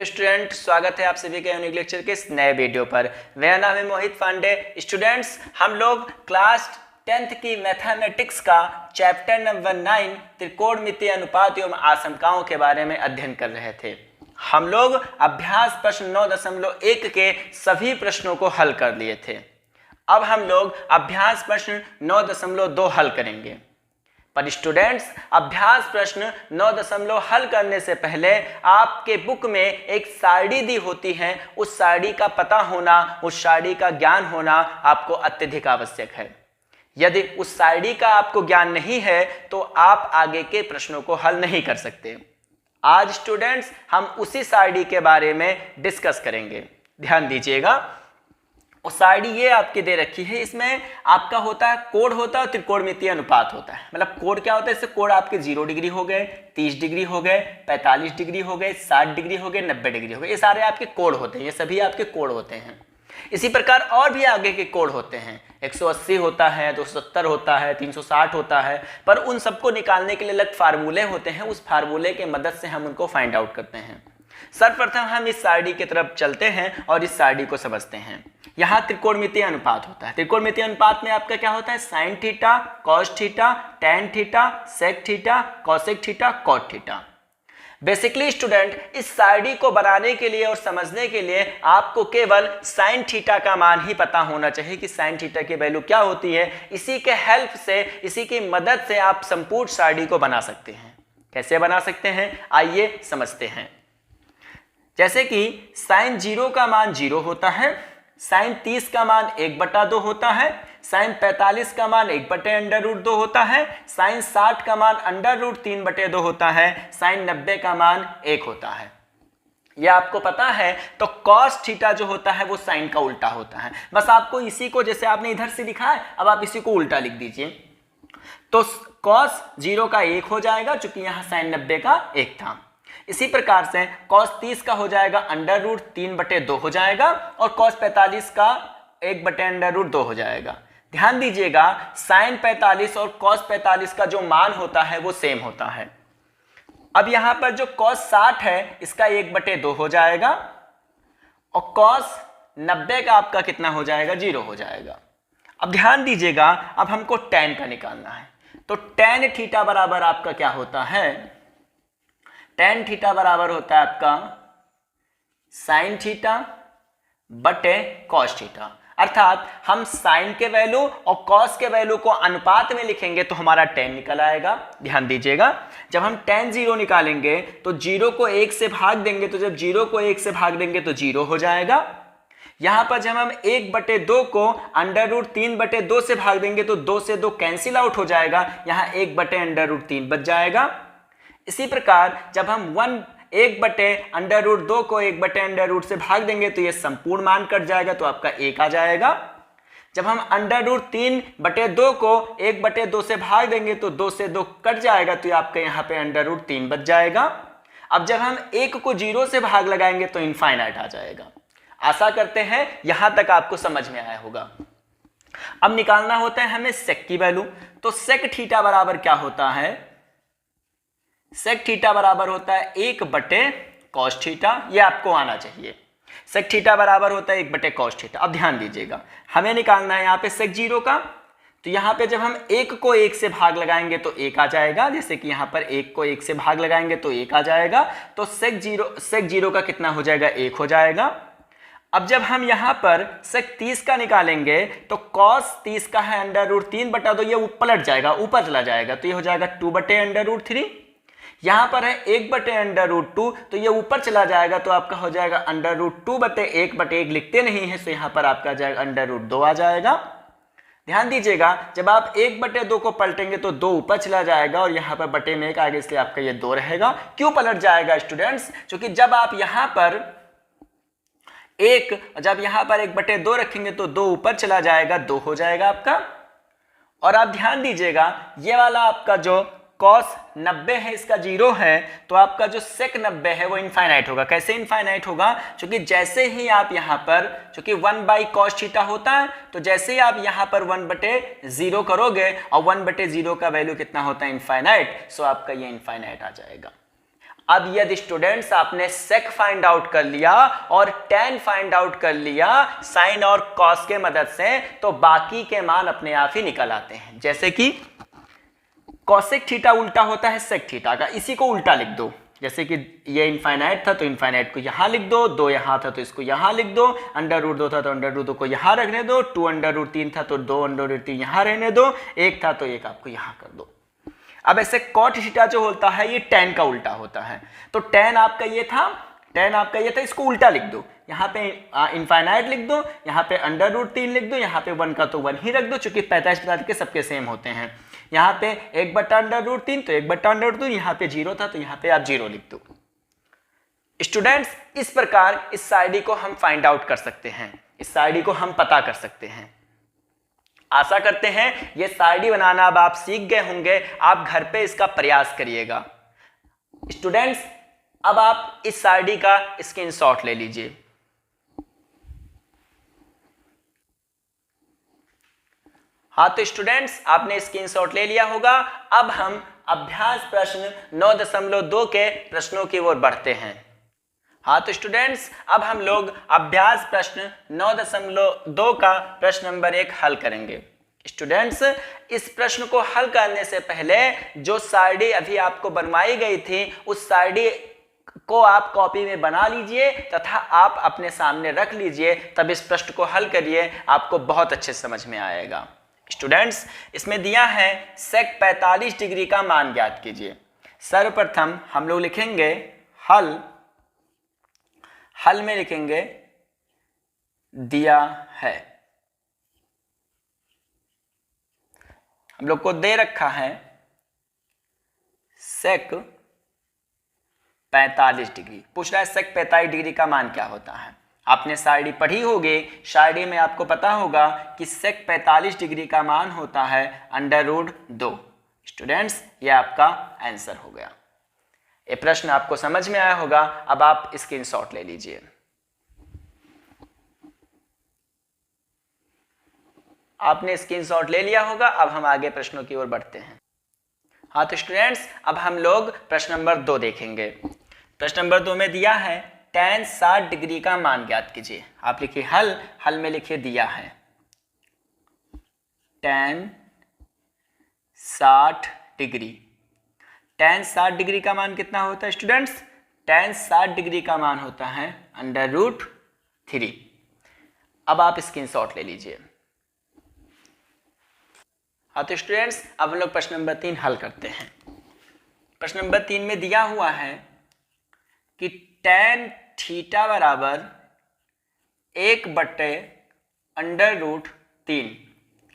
Student, स्वागत है आप सभी का यूनिक लेक्चर के इस नए वीडियो पर। मेरा नाम है मोहित पांडे। स्टूडेंट्स, हम लोग क्लास 10th की मैथमेटिक्स का चैप्टर नंबर 9 त्रिकोणमितीय अनुपात एवं आशंकाओं के बारे में अध्ययन कर रहे थे। हम लोग अभ्यास प्रश्न 9.1 के सभी प्रश्नों को हल कर लिए थे। अब हम लोग अभ्यास प्रश्न 9.2 हल करेंगे। पर स्टूडेंट्स, अभ्यास प्रश्न 9 हल करने से पहले आपके बुक में एक सारणी दी होती है। उस सारणी का पता होना, उस सारणी का ज्ञान होना आपको अत्यधिक आवश्यक है। यदि उस सारणी का आपको ज्ञान नहीं है तो आप आगे के प्रश्नों को हल नहीं कर सकते। आज स्टूडेंट्स हम उसी सारणी के बारे में डिस्कस करेंगे। ध्यान दीजिएगा। और सारणी ये आपकी दे रखी है, इसमें आपका होता है कोण होता है और त्रिकोणमितीय अनुपात होता है। मतलब कोण क्या होता है, इससे कोण आपके 0 डिग्री हो गए, 30 डिग्री हो गए, 45 डिग्री हो गए, 60 डिग्री हो गए, 90 डिग्री हो गए। ये सारे आपके कोण होते हैं, ये सभी आपके कोण होते हैं। इसी प्रकार और भी आगे के कोण होते हैं। 180 होता है, 270 होता है, 360 होता है। पर उन सबको निकालने के लिए अलग फार्मूले होते हैं। उस फार्मूले के मदद से हम उनको फाइंड आउट करते हैं। सर्वप्रथम हम इस सारणी की तरफ चलते हैं और इस सारणी को समझते हैं। यहाँ त्रिकोणमितीय अनुपात होता है। त्रिकोणमितीय अनुपात में आपका क्या होता है, sine theta, cos theta, tan theta, sec theta, cosec theta, cot theta. Basically student, इस सारणी को बनाने के लिए और समझने के लिए आपको केवल साइन थीटा का मान ही पता होना चाहिए कि साइन थीटा की वैल्यू क्या होती है। इसी के हेल्प से, इसी की मदद से आप संपूर्ण सारणी को बना सकते हैं। कैसे बना सकते हैं, आइए समझते हैं। जैसे कि साइन 0 का मान 0 होता है, साइन 30 का मान 1/2 होता है, साइन 45 का मान 1/√2 होता है, साइन 60 का मान √3/2 होता है, साइन 90 का मान 1 होता है। यह आपको पता है। तो कॉस थीटा जो होता है वो साइन का उल्टा होता है। बस आपको इसी को, जैसे आपने इधर से लिखा है, अब आप इसी को उल्टा लिख दीजिए। तो कॉस 0 का 1 हो जाएगा, चूंकि यहां साइन 90 का 1 था। इसी प्रकार से कॉस 30 का हो जाएगा √3/2 हो जाएगा, और कॉस 45 का 1/√2 हो जाएगा। ध्यान दीजिएगा, साइन 45 और कॉस 45 का जो मान होता है वो सेम होता है। अब यहां पर जो कॉस 60 है इसका 1/2 हो जाएगा, और कॉस 90 का आपका कितना हो जाएगा, 0 हो जाएगा। अब ध्यान दीजिएगा, अब हमको टैन का निकालना है। तो टैन थीटा बराबर आपका क्या होता है, टैन थीटा बराबर होता है आपका साइन थीटा बटे कॉस थीटा। अर्थात हम साइन के वैल्यू और कॉस के वैल्यू को अनुपात में लिखेंगे तो हमारा टैन निकल आएगा। ध्यान दीजिएगा, जब हम टैन 0 निकालेंगे तो 0 को 1 से भाग देंगे, तो जब 0 को 1 से भाग देंगे तो 0 हो जाएगा। यहां पर जब हम 1/2 को √3/2 से भाग देंगे तो 2 से 2 कैंसिल आउट हो जाएगा, यहां 1/√3 बच जाएगा। इसी प्रकार जब हम 1/√2 को 1/√2 से भाग देंगे तो ये संपूर्ण मान कट जाएगा, तो आपका 1 आ जाएगा। जब हम √3/2 को 1/2 से भाग देंगे तो 2 से 2 कट जाएगा, तो ये आपका यहाँ पे √3 बच जाएगा। अब जब हम 1 को 0 से भाग लगाएंगे तो इनफाइनाइट आ जाएगा। आशा करते हैं यहां तक आपको समझ में आया होगा। अब निकालना होता है हमें सेक की वैल्यू। तो सेक थीटा बराबर क्या होता है, सेक थीटा बराबर होता है 1/cos थीटा। ये आपको आना चाहिए। सेक थीटा बराबर होता है 1/cos थीटा। अब ध्यान दीजिएगा, हमें निकालना है यहाँ पे सेक 0 का। तो यहाँ पे जब हम 1 को 1 से भाग लगाएंगे तो 1 आ जाएगा। जैसे कि यहाँ पर 1 को 1 से भाग लगाएंगे तो 1 आ जाएगा। तो सेक 0 का कितना हो जाएगा, 1 हो जाएगा। अब जब हम यहां पर सेक 30 का निकालेंगे तो cos 30 का है √3/2, ये पलट जाएगा, ऊपर चला जाएगा, तो ये हो जाएगा 2/√3। यहां पर है 1/√2, तो ये ऊपर चला जाएगा, तो आपका हो जाएगा √2/1/1 लिखते नहीं है, तो यहां पर आपका जाएगा √2 आ जाएगा। ध्यान दीजिएगा, जब आप 1/2 को पलटेंगे तो 2 ऊपर चला जाएगा, और यहां पर बटे में 1 आएगा, इसलिए आपका ये 2 रहेगा। क्यों पलट जाएगा स्टूडेंट्स, क्योंकि जब आप यहां पर 1/2 रखेंगे तो 2 ऊपर चला जाएगा, 2 हो जाएगा आपका। और आप ध्यान दीजिएगा, ये वाला आपका जो cos 90 है इसका 0 है, तो आपका जो sec 90 है वो इनफाइनाइट होगा। कैसे इनफाइनाइट होगा, क्योंकि जैसे ही आप यहाँ पर, क्योंकि 1/cos थीटा होता है, तो जैसे ही आप यहाँ पर 1/0 करोगे, और 1/0 का वैल्यू कितना होता है, इनफाइनाइट, सो आपका ये इनफाइनाइट आ जाएगा। अब यदि स्टूडेंट्स आपने सेक फाइंड आउट कर लिया और टेन फाइंड आउट कर लिया साइन और कॉस के मदद से, तो बाकी के मान अपने आप ही निकल आते हैं। जैसे कि कॉसेक थीटा उल्टा होता है सेक थीटा का, इसी को उल्टा लिख दो। जैसे कि ये इनफाइनाइट था तो इनफाइनाइट को यहां लिख दो, 2 यहां था तो इसको यहां लिख दो, अंडर रूट 2 था तो अंडर रूट 2 को यहां रखने दो, 2 अंडर रूट 3 था तो 2 अंडर रूट 3 यहां रहने दो, 1 था तो 1 आपको यहां कर दो। अब ऐसे कॉट थीटा जो होता है ये tan का उल्टा होता है, तो tan आपका ये था, इसको उल्टा लिख दो। यहाँ पे इनफाइनाइट लिख दो, यहाँ पे अंडर रूट 3 लिख दो, यहाँ पे 1 का तो 1 ही रख दो, चूंकि 45 के सबके सेम होते हैं। यहाँ पे 1 बटा अंडर रूट 3 तो 1 बटा अंडर रूट 3, यहाँ पे 0 था तो यहाँ पे आप 0 लिख दो। स्टूडेंट्स इस प्रकार इस साइड को हम फाइंड आउट कर सकते हैं, इस साइड को हम पता कर सकते हैं। आशा करते हैं ये साइड बनाना अब आप सीख गए होंगे, आप घर पे इसका प्रयास करिएगा। स्टूडेंट्स अब आप इस साइड का स्क्रीनशॉट ले लीजिए। हाँ तो स्टूडेंट्स आपने स्क्रीनशॉट ले लिया होगा। अब हम अभ्यास प्रश्न 9.2 के प्रश्नों की ओर बढ़ते हैं। हाँ तो स्टूडेंट्स अब हम लोग अभ्यास प्रश्न 9.2 का प्रश्न नंबर 1 हल करेंगे। स्टूडेंट्स इस प्रश्न को हल करने से पहले जो साइड अभी आपको बनवाई गई थी उस साइड को आप कॉपी में बना लीजिए तथा आप अपने सामने रख लीजिए, तब इस प्रश्न को हल करिए, आपको बहुत अच्छे समझ में आएगा। स्टूडेंट्स इसमें दिया है सेक 45 डिग्री का मान ज्ञात कीजिए। सर्वप्रथम हम लोग लिखेंगे हल में लिखेंगे दिया है, हम लोग को दे रखा है सेक 45 डिग्री। पूछ रहा है सेक 45 डिग्री का मान क्या होता है। आपने शायरी पढ़ी होगी, शायरी में आपको पता होगा कि सेक 45 डिग्री का मान होता है अंडर रूट 2। स्टूडेंट्स ये आपका आंसर हो गया। ये प्रश्न आपको समझ में आया होगा। अब आप स्क्रीनशॉट ले लीजिए। आपने स्क्रीनशॉट ले लिया होगा। अब हम आगे प्रश्नों की ओर बढ़ते हैं। हाँ तो स्टूडेंट्स अब हम लोग प्रश्न नंबर 2 देखेंगे। प्रश्न नंबर 2 में दिया है tan 60 डिग्री का मान ज्ञात कीजिए। आप लिखिए हल में लिखिए दिया है tan 60 डिग्री। tan 60 डिग्री का मान कितना होता है स्टूडेंट्स? tan 60 डिग्री का मान होता है अंडर रूट 3। अब आप स्क्रीनशॉट ले लीजिए। हाँ तो स्टूडेंट्स अब हम लोग प्रश्न नंबर 3 हल करते हैं। प्रश्न नंबर 3 में दिया हुआ है कि tan थीटा बराबर 1/√3।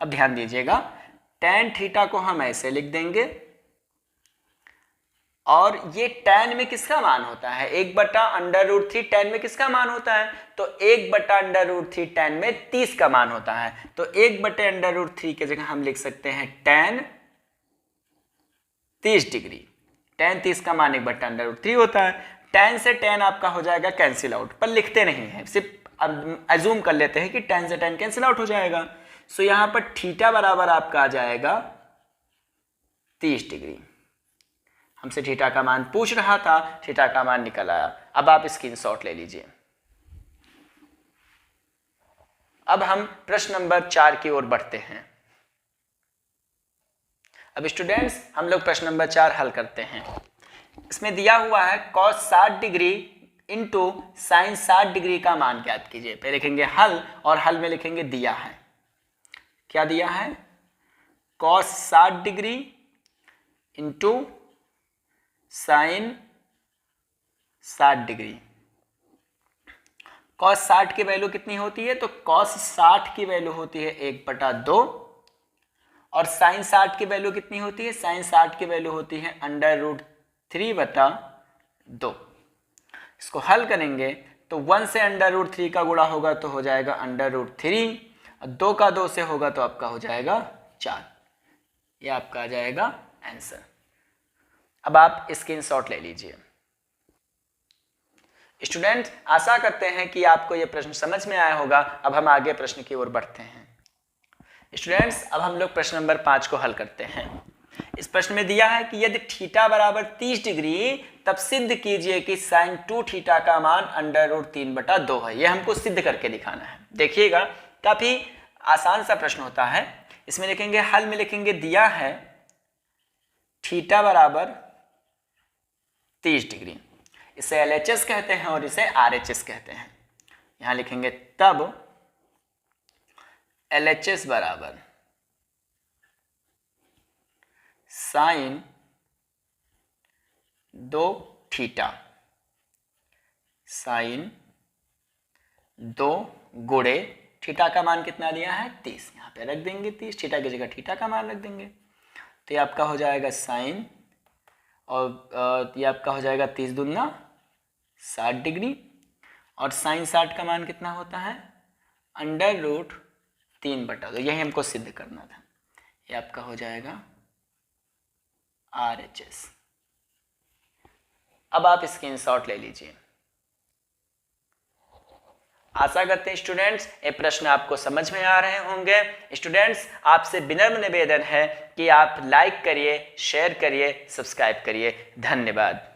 अब ध्यान दीजिएगा, tan थीटा को हम ऐसे लिख देंगे और ये tan में किसका मान होता है? 1/√3 tan में किसका मान होता है? तो 1/√3 tan में 30 का मान होता है। तो 1/√3 की जगह हम लिख सकते हैं tan 30 डिग्री। tan 30 का मान 1/√3 होता है। tan से tan आपका हो जाएगा कैंसिल आउट, पर लिखते नहीं है, सिर्फ अज्यूम कर लेते हैं कि tan से tan कैंसिल आउट हो जाएगा। सो यहां पर थीटा बराबर आपका आ जाएगा 30 डिग्री। हमसे थीटा का मान पूछ रहा था, थीटा का मान निकल आया। अब आप स्क्रीनशॉट ले लीजिए। अब हम प्रश्न नंबर 4 की ओर बढ़ते हैं। अब स्टूडेंट्स हम लोग प्रश्न नंबर 4 हल करते हैं। इसमें दिया हुआ है cos 60 degree into sine 60 degree का मान ज्ञात कीजिए। पहले लिखेंगे हल और हल में लिखेंगे दिया है। क्या दिया है? cos 60 degree into sine 60 degree. cos 60 की वैल्यू कितनी होती है? तो cos 60 की वैल्यू होती है 1/2 और साइन 60 की वैल्यू कितनी होती है? साइन 60 की वैल्यू होती है √3/2। इसको हल करेंगे तो 1 से √3 का गुणा होगा तो हो जाएगा √3 और 2 का 2 से होगा तो आपका हो जाएगा 4। ये आपका आ जाएगा आंसर। अब आप स्क्रीनशॉट ले लीजिए। स्टूडेंट आशा करते हैं कि आपको यह प्रश्न समझ में आया होगा। अब हम आगे प्रश्न की ओर बढ़ते हैं। स्टूडेंट्स अब हम लोग प्रश्न नंबर 5 को हल करते हैं। इस प्रश्न में दिया है कि यदि थीटा बराबर 30 डिग्री तब सिद्ध कीजिए कि साइन 2 थीटा का मान √3/2 है। यह हमको सिद्ध करके दिखाना है। देखिएगा काफी आसान सा प्रश्न होता है। इसमें लिखेंगे, हल में लिखेंगे दिया है थीटा बराबर 30 डिग्री, इसे LHS कहते हैं और इसे RHS कहते हैं। यहां लिखेंगे तब LHS बराबर साइन 2 थीटा, साइन 2 गुणे थीटा का मान कितना दिया है 30, यहाँ पे रख देंगे 30, थीटा की जगह थीटा का मान रख देंगे। तो ये आपका हो जाएगा साइन, और ये आपका हो जाएगा 30 दूना 60 डिग्री, और साइन 60 का मान कितना होता है √3/2। यही हमको सिद्ध करना था। ये आपका हो जाएगा RHS। अब आप स्क्रीनशॉट ले लीजिए। आशा करते हैं स्टूडेंट्स ये प्रश्न आपको समझ में आ रहे होंगे। स्टूडेंट्स आपसे विनम्र निवेदन है कि आप लाइक करिए, शेयर करिए, सब्सक्राइब करिए। धन्यवाद।